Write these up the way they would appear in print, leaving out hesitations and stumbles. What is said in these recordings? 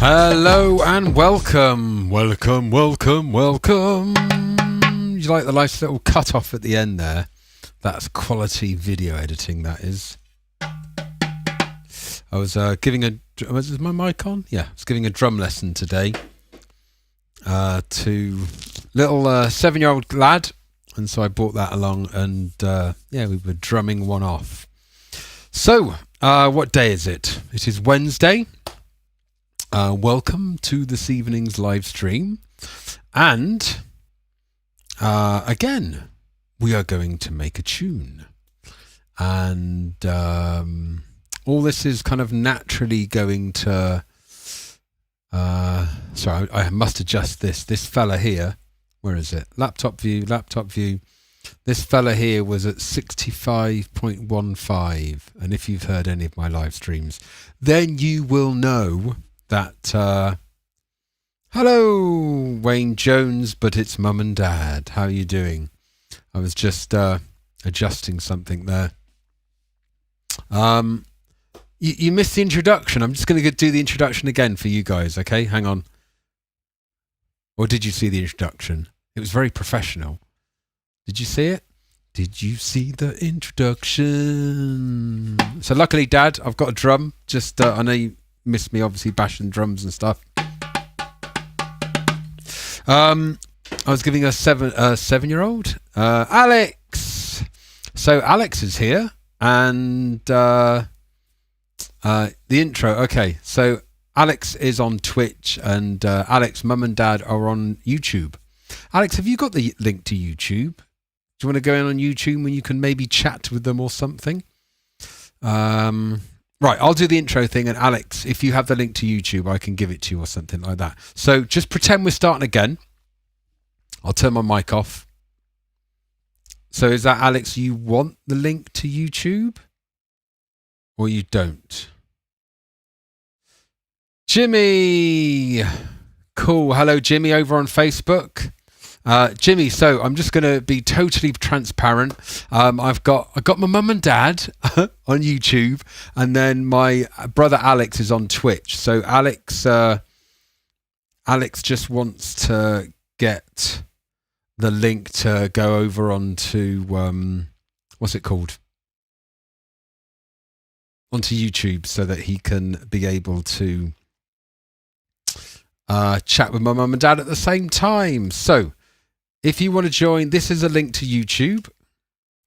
Hello and welcome. You like the nice little cut off at the end there? That's quality video editing, that is. I was giving a... Was my mic on? Yeah, I was giving a drum lesson today to little 7-year-old lad. And so I brought that along and we were drumming one off. So, what day is it? It is Wednesday. Welcome to this evening's live stream. And again, we are going to make a tune. And all this is kind of naturally going to... sorry, I must adjust this. This fella here, where is it? Laptop view. This fella here was at 65.15. And if you've heard any of my live streams, then you will know that... hello, Wayne Jones, but it's Mum and Dad. How are you doing? I was just adjusting something there. You missed the introduction. I'm just going to do the introduction again for you guys, okay? Hang on. Or did you see the introduction? It was very professional. Did you see it? Did you see the introduction? So luckily, Dad, I've got a drum. Just, I know you missed me, obviously, bashing drums and stuff. I was giving a 7-year-old, Alex. So Alex is here, and the intro. Okay, so Alex is on Twitch, and Alex, Mum and Dad are on YouTube. Alex, have you got the link to YouTube? Do you want to go in on YouTube when you can maybe chat with them or something? Right, I'll do the intro thing, and Alex, if you have the link to YouTube, I can give it to you or something like that. So just pretend we're starting again. I'll turn my mic off. So is that, Alex, you want the link to YouTube? Or you don't? Jimmy! Cool. Hello, Jimmy, over on Facebook. Jimmy, so I'm just going to be totally transparent. I've got my mum and dad on YouTube, and then my brother Alex is on Twitch. So Alex just wants to get the link to go over onto what's it called? Onto YouTube, so that he can be able to chat with my mum and dad at the same time. So if you want to join, this is a link to YouTube.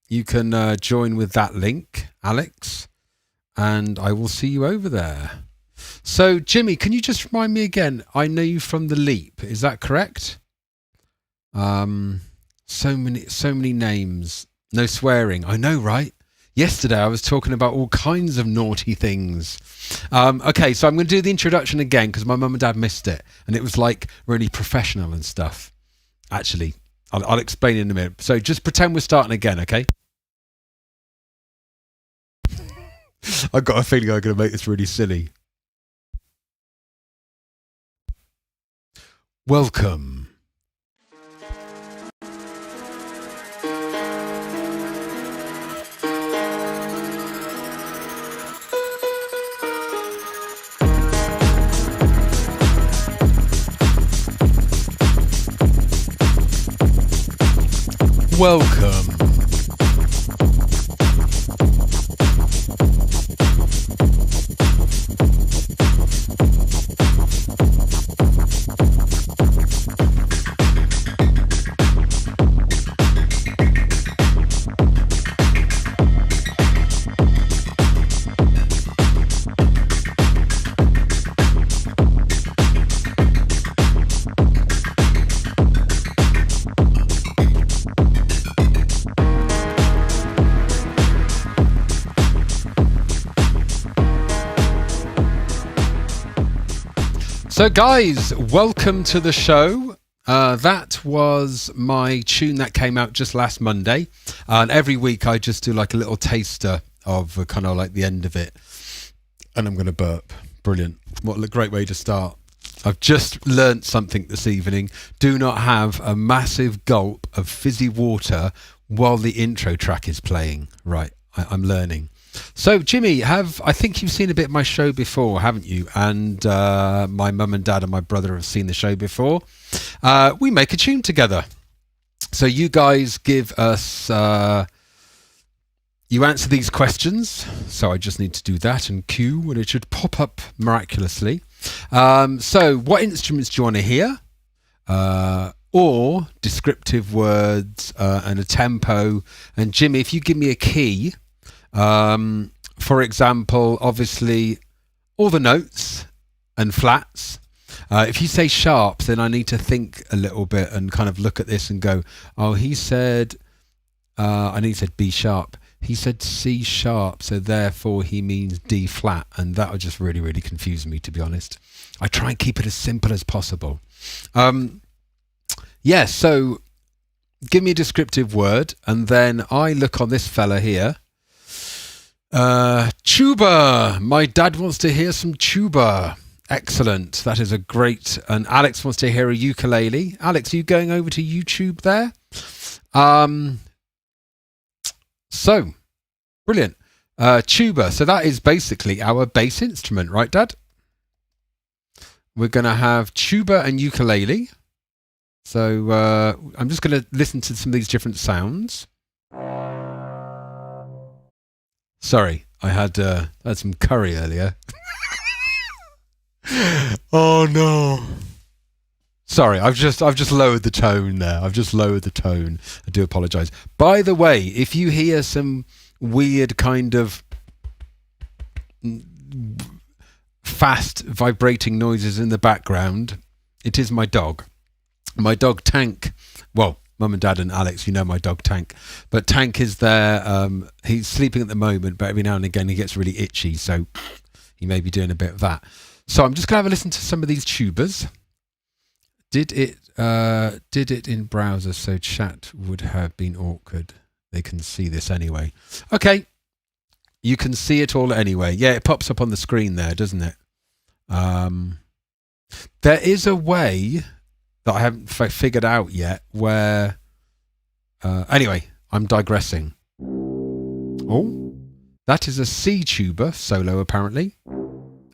You can join with that link, Alex, and I will see you over there. So, Jimmy, can you just remind me again? I know you from The Leap. Is that correct? So many names. No swearing. I know, right? Yesterday I was talking about all kinds of naughty things. Okay, so I'm going to do the introduction again because my mum and dad missed it, and it was like really professional and stuff. Actually, I'll explain in a minute. So just pretend we're starting again, okay? I've got a feeling I'm going to make this really silly. Welcome. Welcome. So guys, welcome to the show. That was my tune that came out just last Monday. And every week I just do like a little taster of kind of like the end of it. And I'm going to burp. Brilliant. What a great way to start. I've just learnt something this evening. Do not have a massive gulp of fizzy water while the intro track is playing. Right, I'm learning. So, Jimmy, I think you've seen a bit of my show before, haven't you? And my mum and dad and my brother have seen the show before. We make a tune together. So you guys give us, you answer these questions. So I just need to do that and cue, and it should pop up miraculously. So what instruments do you want to hear? Or descriptive words and a tempo. And Jimmy, if you give me a key, for example, obviously all the notes and flats. If you say sharps, then I need to think a little bit and kind of look at this and go, oh, he said, I know he said B sharp. He said C sharp, so therefore he means D flat. And that would just really, really confuse me, to be honest. I try and keep it as simple as possible. Yeah, so give me a descriptive word, and then I look on this fella here. Tuba. My dad wants to hear some tuba. Excellent. That is a great. And Alex wants to hear a ukulele. Alex, are you going over to YouTube there? So, brilliant. Tuba. So that is basically our bass instrument, right, Dad? We're going to have tuba and ukulele. So I'm just going to listen to some of these different sounds. Sorry, I had some curry earlier. Oh no! Sorry, I've just lowered the tone there. I've just lowered the tone. I do apologise. By the way, if you hear some weird kind of fast vibrating noises in the background, it is my dog. My dog Tank. Well, Mum and Dad and Alex, you know my dog Tank. But Tank is there. He's sleeping at the moment, but every now and again he gets really itchy, so he may be doing a bit of that. So I'm just going to have a listen to some of these tubas. Did it in browser, so chat would have been awkward. They can see this anyway. Okay. You can see it all anyway. Yeah, it pops up on the screen there, doesn't it? There is a way that I haven't figured out yet where... anyway, I'm digressing. Oh, that is a C tuba solo, apparently.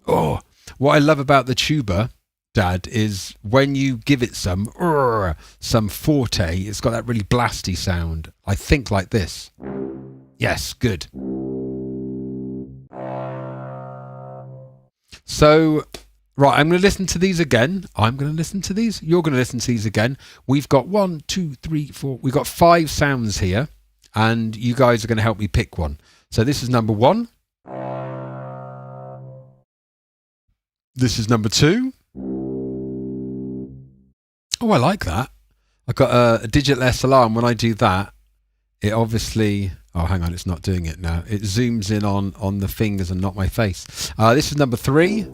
Oh, what I love about the tuba, Dad, is when you give it some forte, it's got that really blasty sound. I think like this. Yes, good. So, right, I'm going to listen to these again. I'm going to listen to these. You're going to listen to these again. We've got 1, 2, 3, 4. We've got 5 sounds here, and you guys are going to help me pick one. So this is number 1. This is number 2. Oh, I like that. I've got a digital SLR, and when I do that, it obviously... Oh, hang on, it's not doing it now. It zooms in on the fingers and not my face. This is number 3. I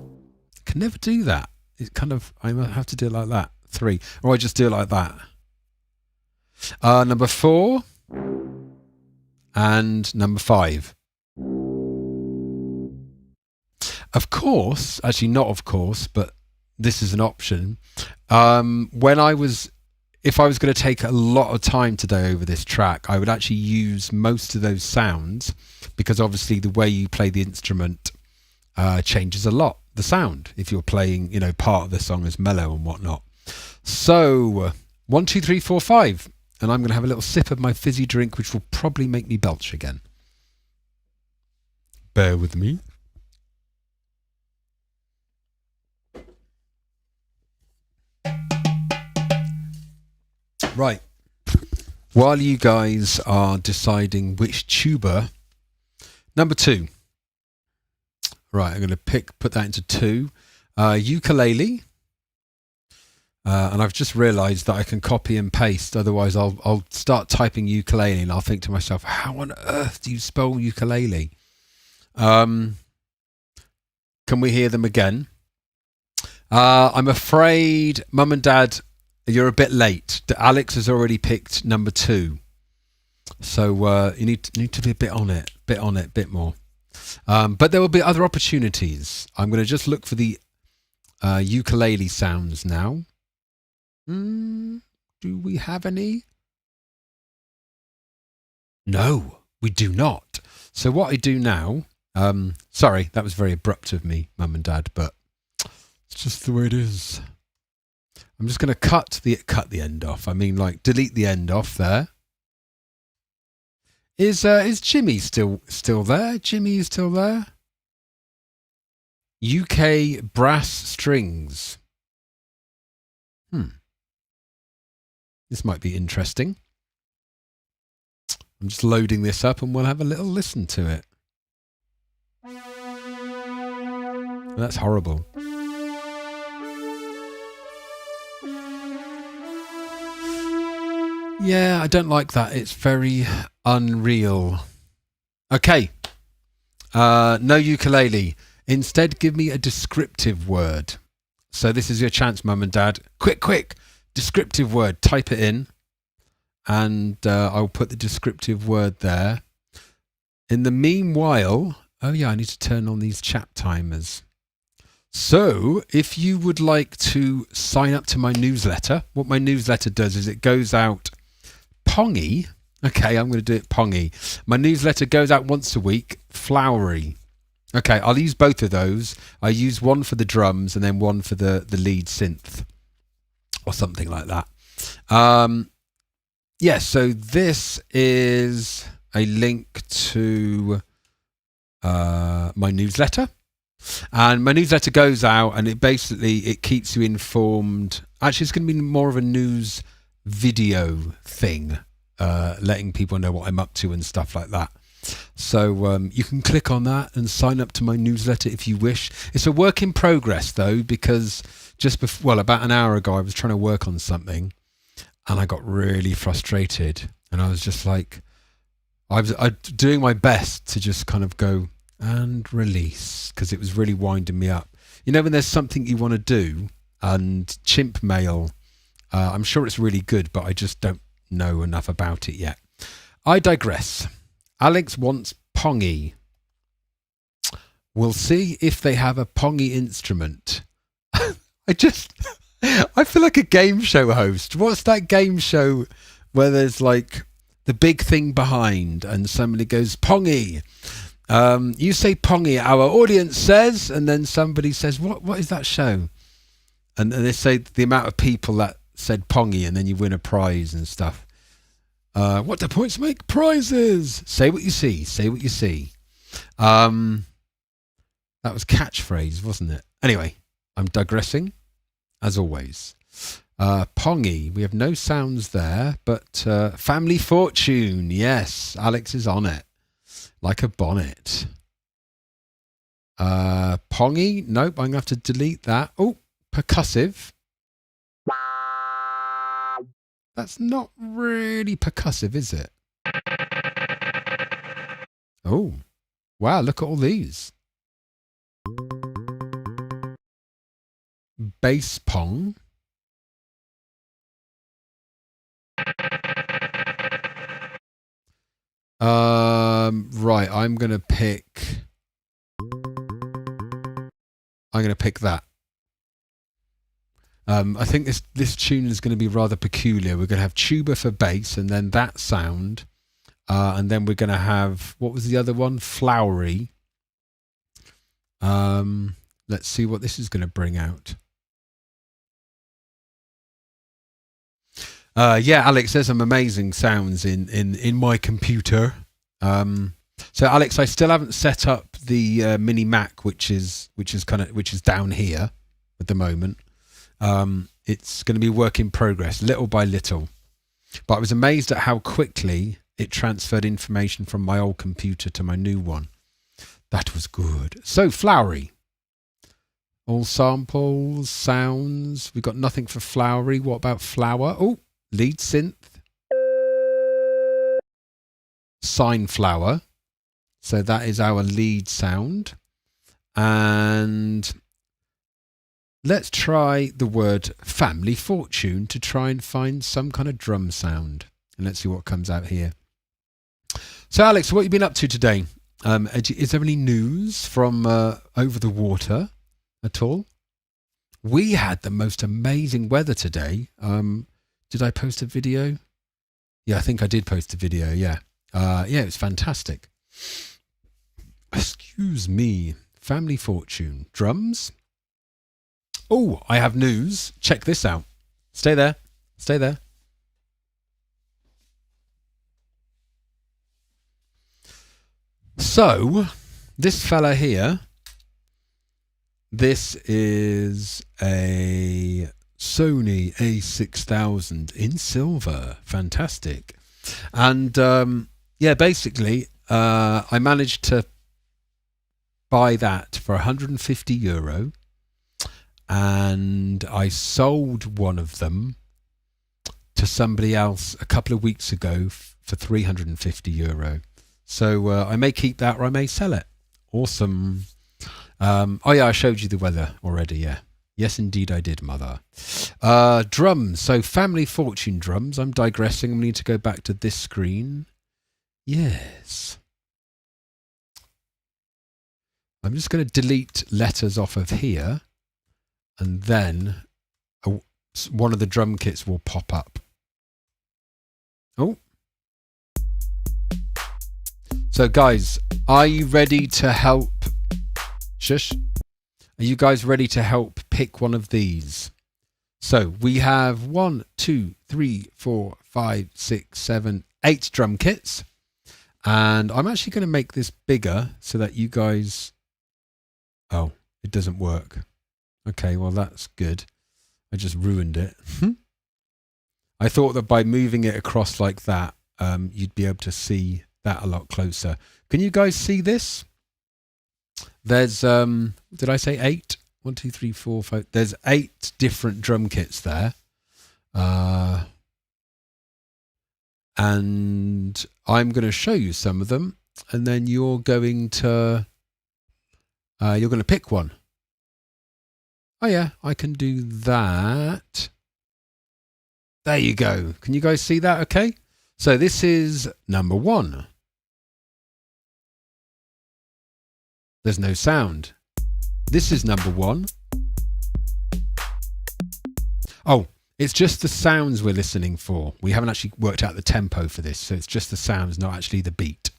can never do that. It's kind of... I have to do it like that. 3. Or I just do it like that. Number 4. And number 5. Of course, actually not of course, but this is an option. If I was going to take a lot of time today over this track, I would actually use most of those sounds because obviously the way you play the instrument changes a lot, the sound, if you're playing, part of the song as mellow and whatnot. So 1, 2, 3, 4, 5. And I'm going to have a little sip of my fizzy drink, which will probably make me belch again. Bear with me. Right. While you guys are deciding which tuba, number 2. Right, I'm going to put that into 2. Ukulele. And I've just realised that I can copy and paste. Otherwise, I'll start typing ukulele and I'll think to myself, how on earth do you spell ukulele? Can we hear them again? I'm afraid, Mum and Dad, you're a bit late. Alex has already picked number 2. So you need to be a bit on it, bit more. But there will be other opportunities. I'm going to just look for the ukulele sounds now. Do we have any? No, we do not. So what I do now, sorry, that was very abrupt of me, Mum and Dad, but it's just the way it is. I'm just going to cut the end off. I mean, like, delete the end off there. Is Jimmy still there? Jimmy is still there. UK brass strings. This might be interesting. I'm just loading this up and we'll have a little listen to it. That's horrible. Yeah, I don't like that. It's very unreal. Okay. No ukulele. Instead, give me a descriptive word. So this is your chance, Mum and Dad. Quick. Descriptive word. Type it in. And I'll put the descriptive word there. In the meanwhile... Oh, yeah, I need to turn on these chat timers. So, if you would like to sign up to my newsletter, what my newsletter does is it goes out pongy. Okay, I'm going to do it pongy. My newsletter goes out once a week, flowery. Okay, I'll use both of those. I use one for the drums and then one for the lead synth or something like that. Yeah, so this is a link to my newsletter. And my newsletter goes out and it keeps you informed. Actually, it's going to be more of a news video thing, letting people know what I'm up to and stuff like that. So you can click on that and sign up to my newsletter if you wish. It's a work in progress though, because about an hour ago, I was trying to work on something and I got really frustrated. And I was just like, I was doing my best to just kind of go and release, because it was really winding me up. You know, when there's something you want to do and Chimp Mail, I'm sure it's really good, but I just don't know enough about it yet. I digress. Alex wants pongy. We'll see if they have a pongy instrument. I feel like a game show host. What's that game show where there's like the big thing behind and somebody goes, pongy. You say pongy, our audience says, and then somebody says, what is that show? And they say the amount of people that said pongy, and then you win a prize and stuff. What do points make? Prizes! Say what you see. Say what you see. That was catchphrase, wasn't it? Anyway, I'm digressing, as always. Pongy, we have no sounds there, but Family Fortune, yes, Alex is on it. Like a bonnet. Pongy, nope, I'm going to have to delete that. Oh, percussive. That's not really percussive, is it? Oh, wow, look at all these. Bass pong. Right, I'm going to pick that. I think this tune is going to be rather peculiar. We're going to have tuba for bass and then that sound. And then we're going to have, what was the other one? Flowery. Let's see what this is going to bring out. Yeah, Alex, there's some amazing sounds in my computer. So Alex, I still haven't set up the Mini Mac, which is down here at the moment. It's going to be work in progress, little by little. But I was amazed at how quickly it transferred information from my old computer to my new one. That was good. So flowery. All samples, sounds. We've got nothing for flowery. What about flower? Oh, lead synth. Sine flower. So that is our lead sound. And let's try the word Family Fortune to try and find some kind of drum sound. And let's see what comes out here. So Alex, what have you been up to today? Is there any news from over the water at all? We had the most amazing weather today. Did I post a video? Yeah, I think I did post a video, yeah. Yeah, it was fantastic. Excuse me. Family Fortune. Drums. Oh, I have news. Check this out. Stay there. Stay there. So, this fella here, this is a Sony A6000 in silver. Fantastic. And yeah, basically, I managed to buy that for €150, and I sold one of them to somebody else a couple of weeks ago for €350. So I may keep that or I may sell it. Awesome. Oh yeah, I showed you the weather already, yeah. Yes, indeed I did, mother. Drums. So Family Fortune drums. I'm digressing. We need to go back to this screen. Yes. I'm just going to delete letters off of here, and then one of the drum kits will pop up. Oh. So guys, are you ready to help? Shush. Are you guys ready to help pick one of these? So we have 1, 2, 3, 4, 5, 6, 7, 8 drum kits. And I'm actually going to make this bigger so that you guys... Oh, it doesn't work. Okay, well, that's good. I just ruined it. I thought that by moving it across like that, you'd be able to see that a lot closer. Can you guys see this? There's, did I say 8? 1, 2, 3, 4, 5. There's 8 different drum kits there. And I'm going to show you some of them, and then you're going to pick one. Oh yeah, I can do that. There you go. Can you guys see that? Okay. So this is number 1. There's no sound. This is number 1. Oh, it's just the sounds we're listening for. We haven't actually worked out the tempo for this, so it's just the sounds, not actually the beat.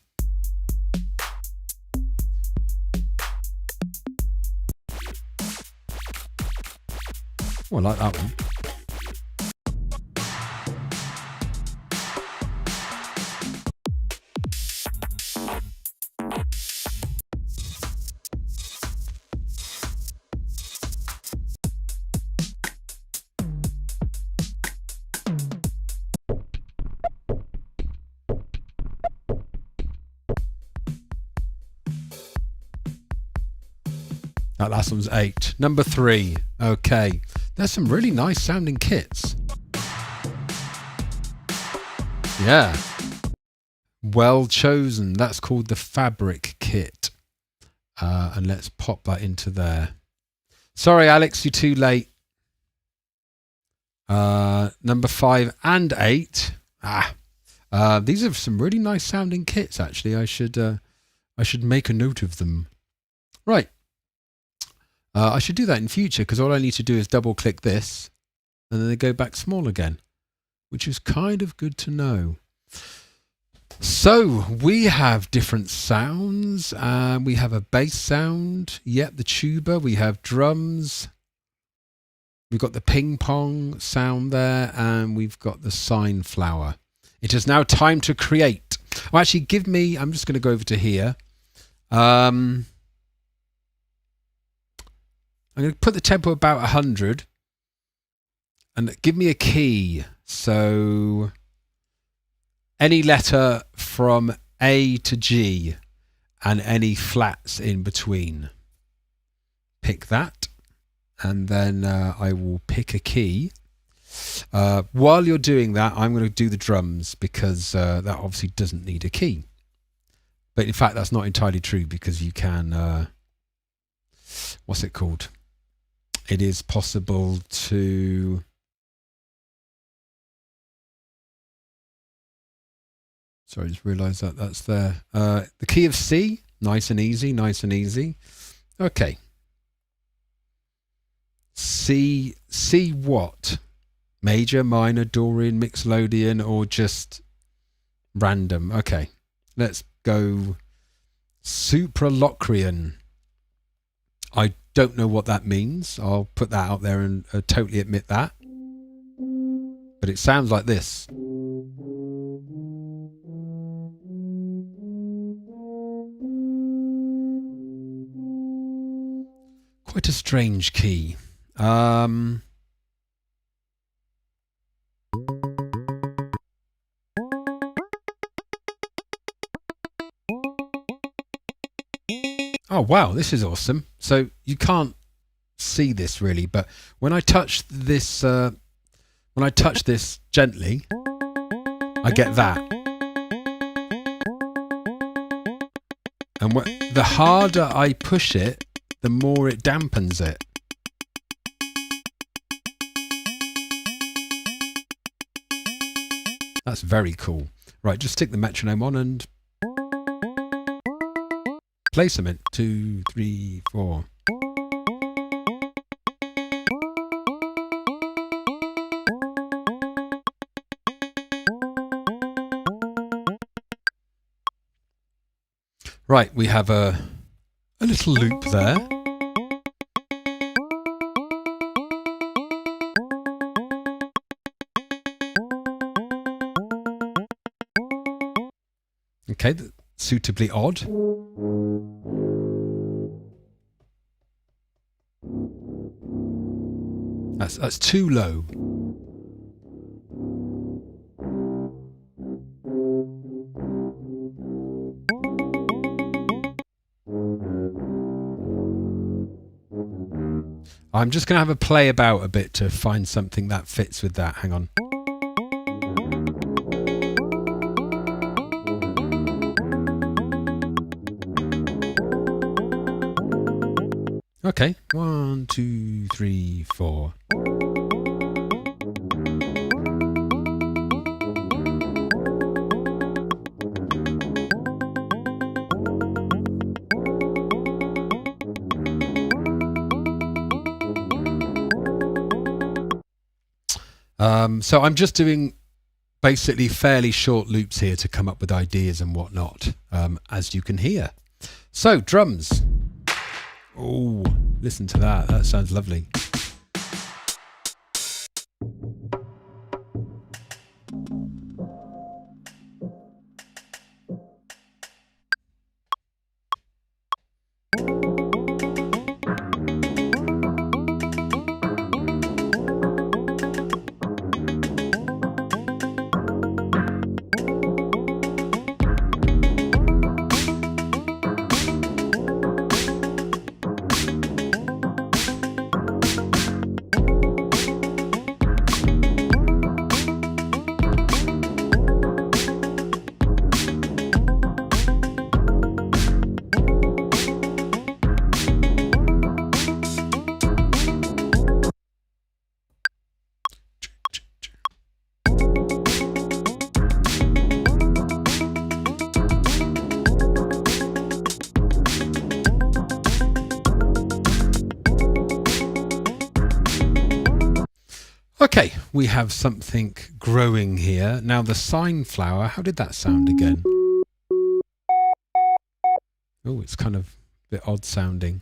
Oh, I like that one. That last one's 8. Number 3. Okay. There's some really nice sounding kits. Yeah. Well chosen. That's called the Fabric Kit. And let's pop that into there. Sorry, Alex, you're too late. Number 5 and 8. These are some really nice sounding kits, actually. I should make a note of them. Right. I should do that in future, because all I need to do is double click this and then they go back small again, which is kind of good to know. So we have different sounds. We have a bass sound. Yep, the tuba. We have drums. We've got the ping pong sound there, and we've got the sine flower. It is now time to create. Well, actually, I'm just going to go over to here. I'm going to put the tempo about 100 and give me a key. So any letter from A to G and any flats in between. Pick that, and then I will pick a key. While you're doing that, I'm going to do the drums, because that obviously doesn't need a key. But in fact, that's not entirely true, because you can... what's it called? It is possible to... Sorry, I just realised that that's there. The key of C, nice and easy, nice and easy. Okay. C what? Major, minor, Dorian, Mixolydian, or just random? Okay, let's go Supralocrian. I don't know what that means. I'll put that out there and totally admit that. But it sounds like this. Quite a strange key. Oh wow, this is awesome. So you can't see this really, but when I touch this gently, I get that. And the harder I push it, the more it dampens it. That's very cool. Right, just stick the metronome on and play something. 2, 3, 4. Right, we have a little loop there. Okay, that's suitably odd. That's too low. I'm just going to have a play about a bit to find something that fits with that. Hang on. Okay, 1, 2, 3, 4. So I'm just doing basically fairly short loops here to come up with ideas and whatnot, as you can hear. So drums. Oh, listen to that. That sounds lovely. Okay, we have something growing here. Now the sine flower, how did that sound again? Oh, it's kind of a bit odd sounding.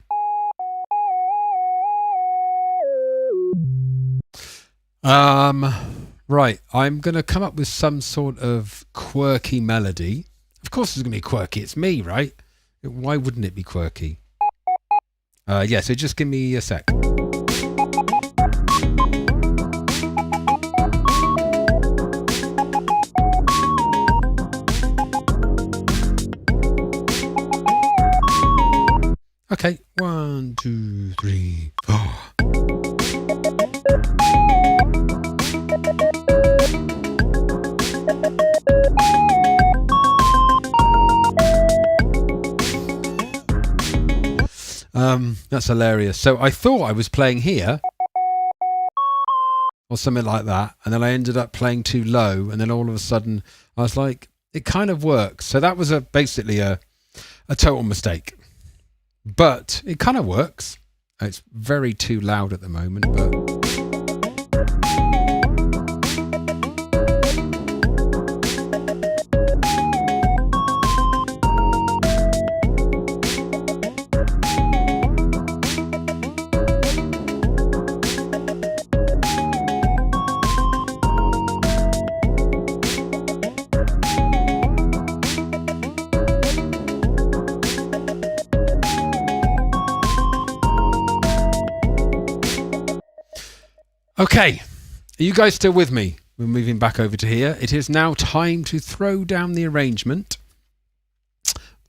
Right, I'm going to come up with some sort of quirky melody. Of course it's going to be quirky, it's me, right? Why wouldn't it be quirky? Yeah, so just give me a sec. Okay, 1, 2, 3, 4. That's hilarious. So I thought I was playing here or something like that, and then I ended up playing too low, and then all of a sudden I was like, it kind of works. So that was basically a total mistake. But it kind of works. It's very too loud at the moment, but Okay, are you guys still with me? We're moving back over to here. It is now time to throw down the arrangement.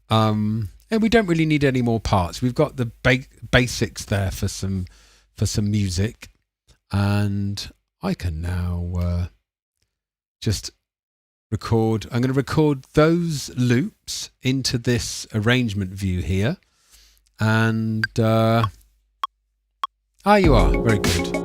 And we don't really need any more parts. We've got the basics there for some music, and I can now just record. I'm going to record those loops into this arrangement view here, and you are very good.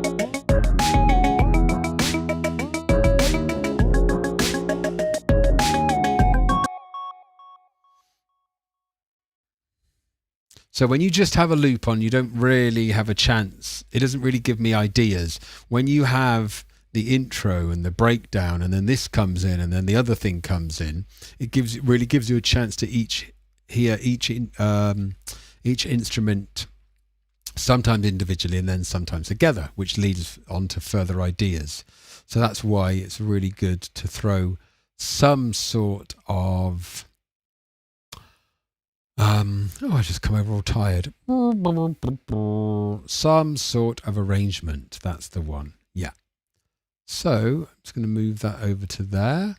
So when you just have a loop on, you don't really have a chance. It doesn't really give me ideas. When you have the intro and the breakdown, and then this comes in, and then the other thing comes in, it really gives you a chance to hear each instrument, sometimes individually and then sometimes together, which leads on to further ideas. So that's why it's really good to throw some sort of I just come over all tired. Some sort of arrangement. That's the one. Yeah. So I'm just going to move that over to there.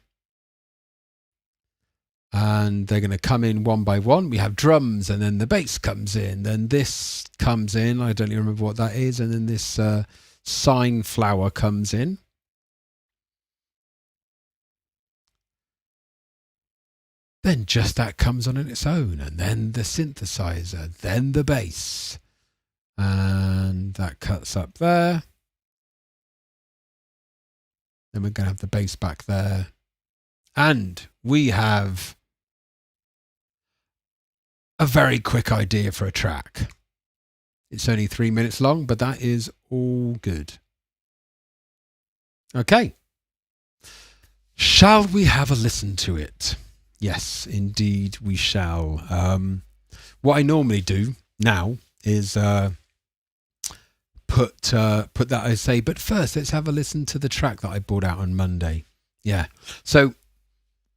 And they're going to come in one by one. We have drums, and then the bass comes in. Then this comes in. I don't even remember what that is. And then this sine flower comes in. Then just that comes on its own, and then the synthesizer, then the bass, and that cuts up there. Then we're going to have the bass back there, and we have a very quick idea for a track. It's only 3 minutes long, but that is all good. Okay. Shall we have a listen to it? Yes, indeed we shall. What I normally do now is put that, I say, but first let's have a listen to the track that I brought out on Monday. Yeah. So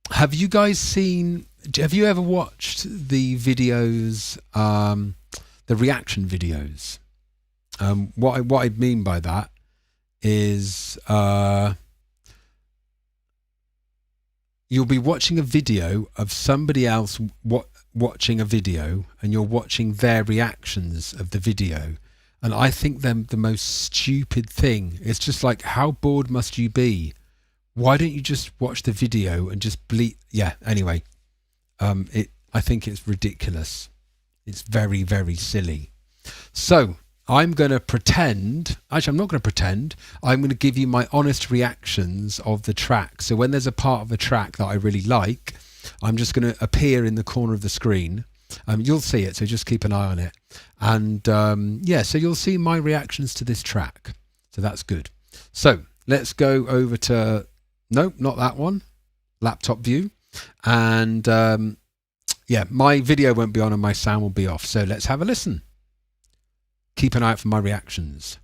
have you ever watched the videos, the reaction videos? What I mean by that is you'll be watching a video of somebody else watching a video, and you're watching their reactions of the video. And I think them the most stupid thing. It's just like, how bored must you be? Why don't you just watch the video and just bleep? Yeah, anyway, I think it's ridiculous. It's very, very silly. So I'm going to pretend, actually I'm not going to pretend, I'm going to give you my honest reactions of the track. So when there's a part of a track that I really like, I'm just going to appear in the corner of the screen. You'll see it, so just keep an eye on it. And yeah, so you'll see my reactions to this track. So that's good. So let's go over to, no, not that one, laptop view. And yeah, my video won't be on and my sound will be off. So let's have a listen. Keep an eye out for my reactions.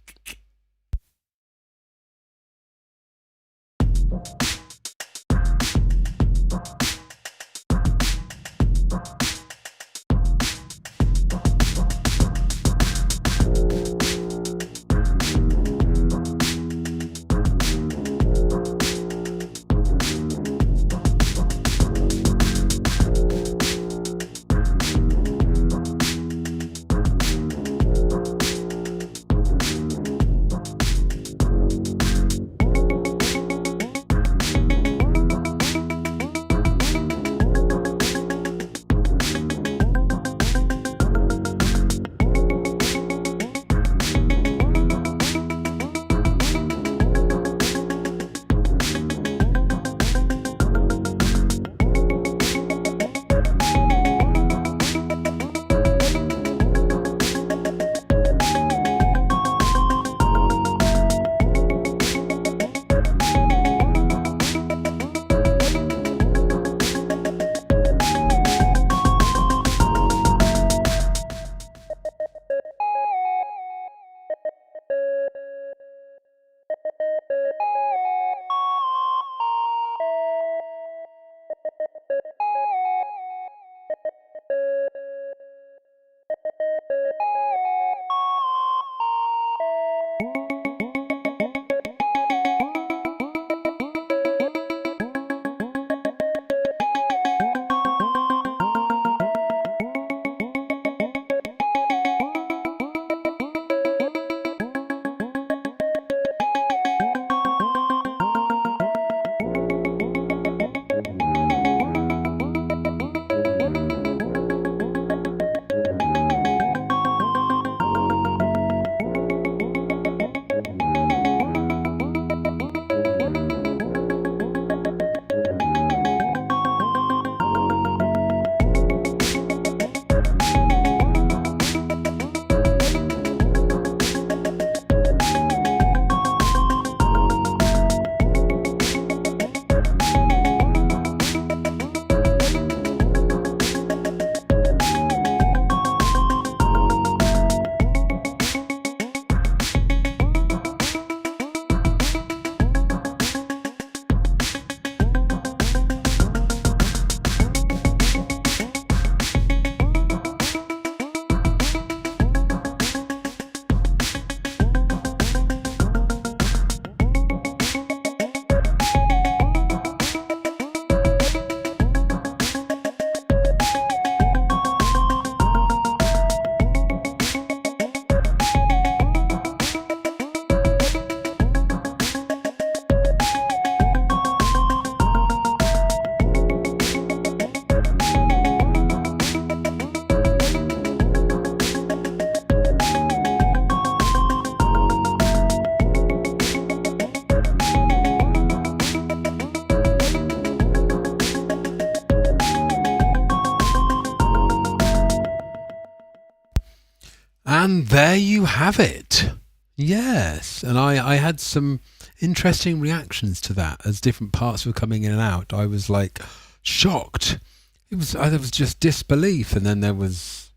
And there you have it. Yes. And I had some interesting reactions to that as different parts were coming in and out. I was like shocked. There was just disbelief, and then there was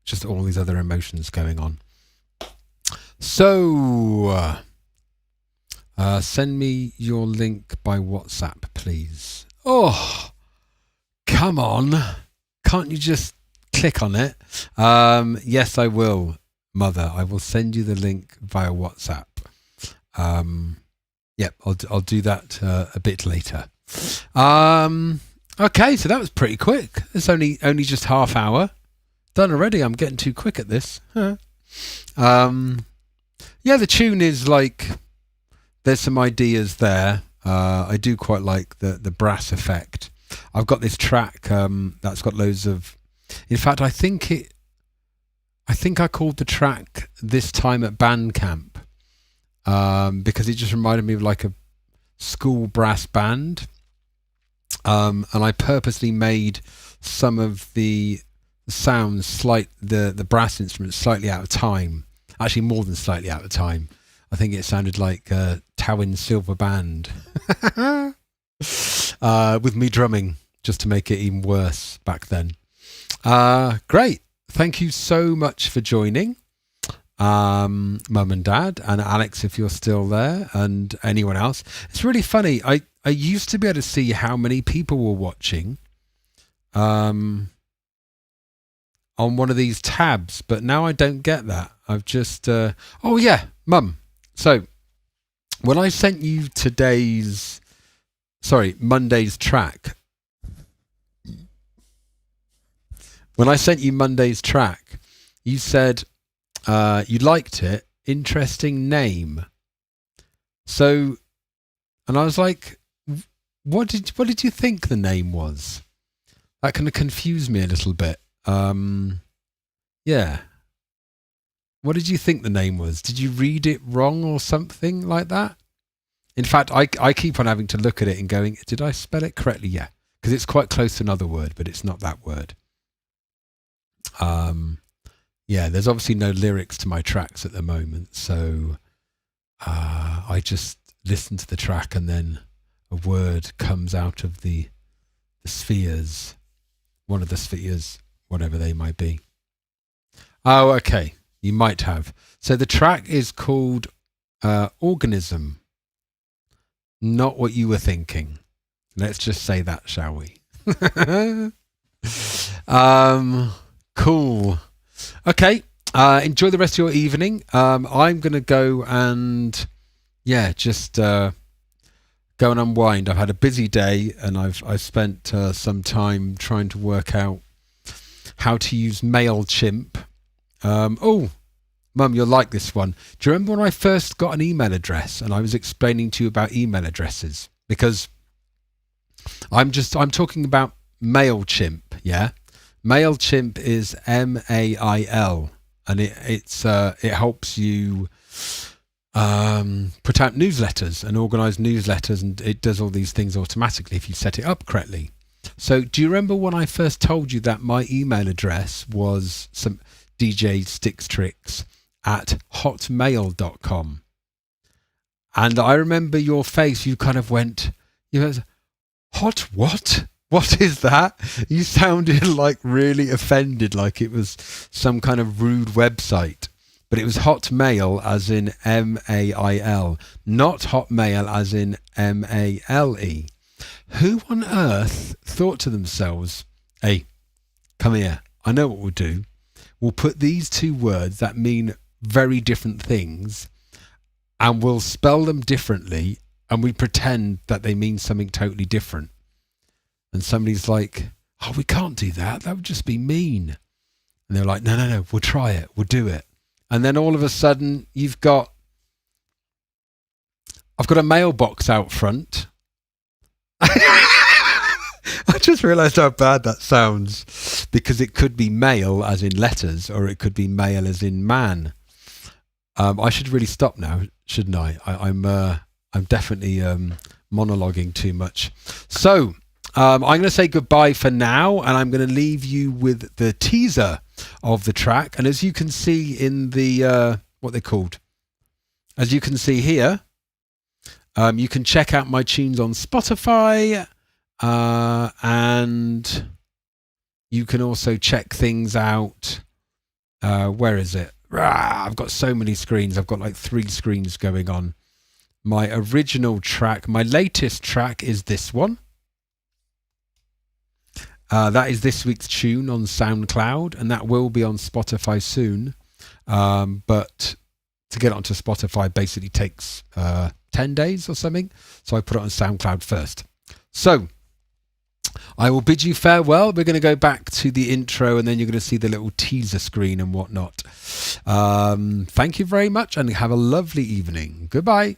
just all these other emotions going on. So, send me your link by WhatsApp, please. Oh, come on. Can't you just click on it? Yes, I will, Mother. I will send you the link via WhatsApp. Yep, I'll do that a bit later. Okay, so that was pretty quick. It's only just half hour. Done already. I'm getting too quick at this. Yeah, the tune is like, there's some ideas there. I do quite like the brass effect. I've got this track that's got loads of. In fact, I think I called the track This Time at Band Camp because it just reminded me of like a school brass band. And I purposely made some of the sounds the brass instruments slightly out of time. Actually, more than slightly out of time. I think it sounded like Tawin Silver Band with me drumming, just to make it even worse back then. Great. Thank you so much for joining, Mum and Dad, and Alex, if you're still there, and anyone else. It's really funny. I used to be able to see how many people were watching on one of these tabs, but now I don't get that. I've just... oh, yeah, Mum. So, when I sent you Monday's track... When I sent you Monday's track, you said you liked it. Interesting name. So, and I was like, what did you think the name was? That kind of confused me a little bit. Yeah. What did you think the name was? Did you read it wrong or something like that? In fact, I keep on having to look at it and going, did I spell it correctly? Yeah. Because it's quite close to another word, but it's not that word. Yeah, there's obviously no lyrics to my tracks at the moment, so I just listen to the track and then a word comes out of the spheres, one of the spheres, whatever they might be. Oh, okay, you might have. So the track is called Organism, not what you were thinking. Let's just say that, shall we? Cool. Okay. Enjoy the rest of your evening. I'm going to go and, just go and unwind. I've had a busy day and I've spent some time trying to work out how to use MailChimp. Oh, Mum, you'll like this one. Do you remember when I first got an email address and I was explaining to you about email addresses? Because I'm talking about MailChimp, yeah? MailChimp is MAIL, and it helps you put out newsletters and organize newsletters, and it does all these things automatically if you set it up correctly. So do you remember when I first told you that my email address was some djstickstricks@hotmail.com? And I remember your face, you kind of went, hot what? What is that? You sounded like really offended, like it was some kind of rude website. But it was Hotmail as in MAIL, not Hotmail as in MALE. Who on earth thought to themselves, hey, come here, I know what we'll do. We'll put these two words that mean very different things and we'll spell them differently and we pretend that they mean something totally different. And somebody's like, oh, we can't do that. That would just be mean. And they're like, no, we'll try it. We'll do it. And then all of a sudden, I've got a mailbox out front. I just realised how bad that sounds because it could be mail as in letters or it could be mail as in man. I should really stop now, shouldn't I? I'm definitely monologuing too much. So I'm going to say goodbye for now, and I'm going to leave you with the teaser of the track. And as you can see in the, what they're called, as you can see here, you can check out my tunes on Spotify, and you can also check things out. Where is it? I've got so many screens. I've got like 3 screens going on. My original track, my latest track is this one. That is this week's tune on SoundCloud, and that will be on Spotify soon. But to get onto Spotify basically takes 10 days or something. So I put it on SoundCloud first. So I will bid you farewell. We're going to go back to the intro, and then you're going to see the little teaser screen and whatnot. Thank you very much, and have a lovely evening. Goodbye.